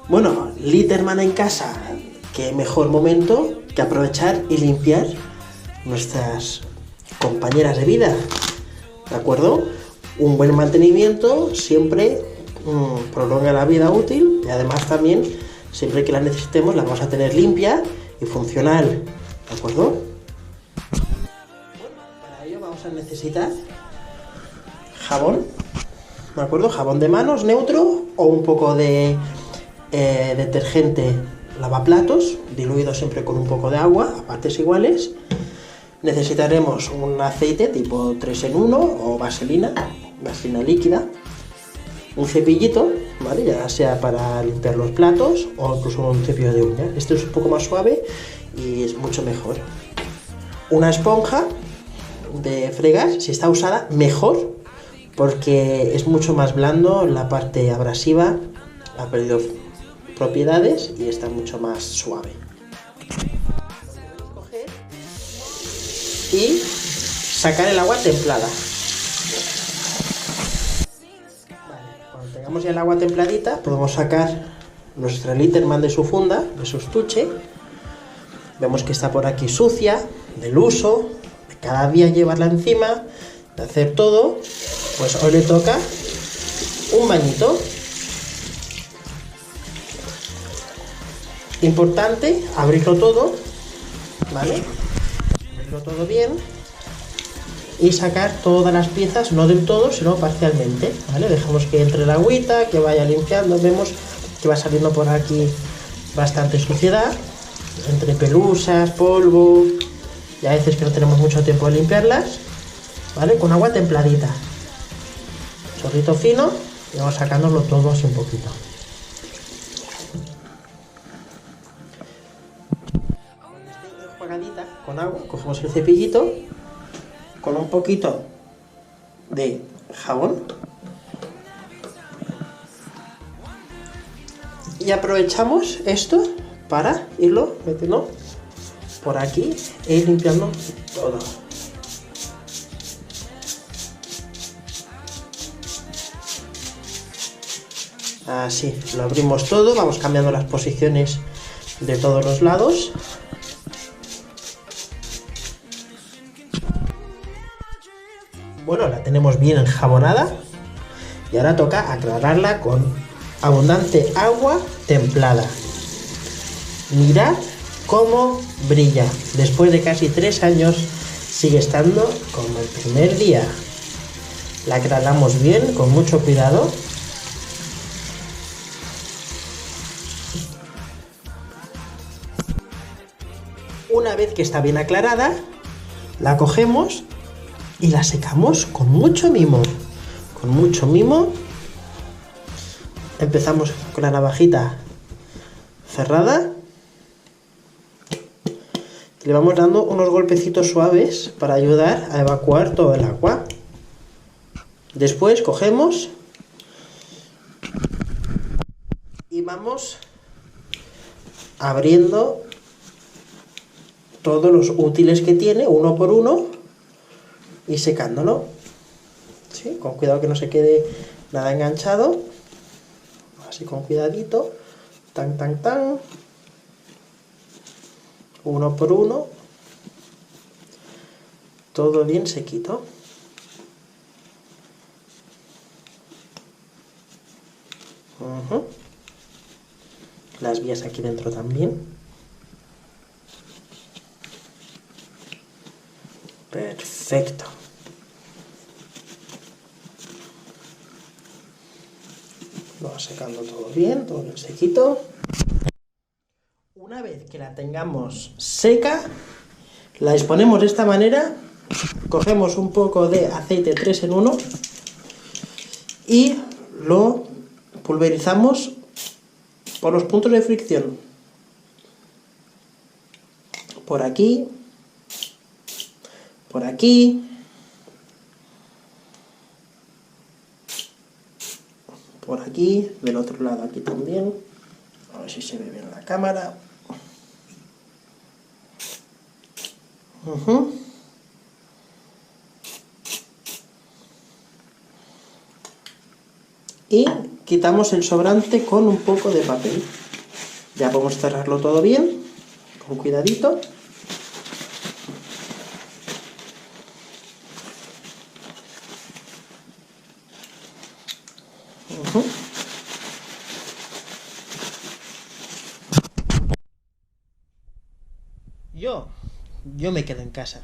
Bueno, Litterman en casa, qué mejor momento que aprovechar y limpiar nuestras compañeras de vida, ¿de acuerdo? Un buen mantenimiento siempre prolonga la vida útil y además también, siempre que la necesitemos, la vamos a tener limpia y funcional, ¿de acuerdo? Bueno, para ello vamos a necesitar jabón, ¿de acuerdo? Jabón de manos neutro o un poco de detergente lavaplatos, diluido siempre con un poco de agua, a partes iguales. Necesitaremos un aceite tipo 3 en 1 o vaselina líquida, un cepillito, ¿vale? Ya sea para limpiar los platos o incluso un cepillo de uñas. Este es un poco más suave y es mucho mejor. Una esponja de fregar, si está usada, mejor, porque es mucho más blando, la parte abrasiva ha perdido propiedades y está mucho más suave. Y sacar el agua templada. Vale, cuando tengamos ya el agua templadita, podemos sacar nuestra Litterman de su funda, de su estuche. Vemos que está por aquí sucia, del uso, de cada día llevarla encima, de hacer todo. Pues hoy le toca un bañito. Importante, abrirlo todo, ¿vale? Abrirlo todo bien y sacar todas las piezas, no del todo, sino parcialmente, ¿vale? Dejamos que entre la agüita, que vaya limpiando, vemos que va saliendo por aquí bastante suciedad, entre pelusas, polvo, y a veces que no tenemos mucho tiempo de limpiarlas, ¿vale? Con agua templadita, chorrito fino, y vamos sacándolo todo así un poquito. Con agua, cogemos el cepillito con un poquito de jabón y aprovechamos esto para irlo metiendo por aquí e ir limpiando todo. Así, lo abrimos todo, vamos cambiando las posiciones de todos los lados. Bueno, la tenemos bien enjabonada y ahora toca aclararla con abundante agua templada. Mirad cómo brilla. Después de casi 3 años sigue estando como el primer día. La aclaramos bien, con mucho cuidado. Una vez que está bien aclarada, la cogemos y la secamos con mucho mimo. Con mucho mimo. Empezamos con la navajita cerrada. Y le vamos dando unos golpecitos suaves para ayudar a evacuar todo el agua. Después cogemos y vamos abriendo todos los útiles que tiene, uno por uno, y secándolo, ¿sí? Con cuidado que no se quede nada enganchado, así con cuidadito, tan, tan, tan, uno por uno, todo bien sequito. Las vías aquí dentro también. Perfecto. Lo va secando todo bien sequito. Una vez que la tengamos seca, la disponemos de esta manera. Cogemos un poco de aceite 3 en 1 y lo pulverizamos por los puntos de fricción. Por aquí, por aquí, por aquí, del otro lado aquí también. A ver si se ve bien en la cámara. y quitamos el sobrante con un poco de papel. Ya podemos cerrarlo todo bien, con cuidadito. Yo me quedo en casa.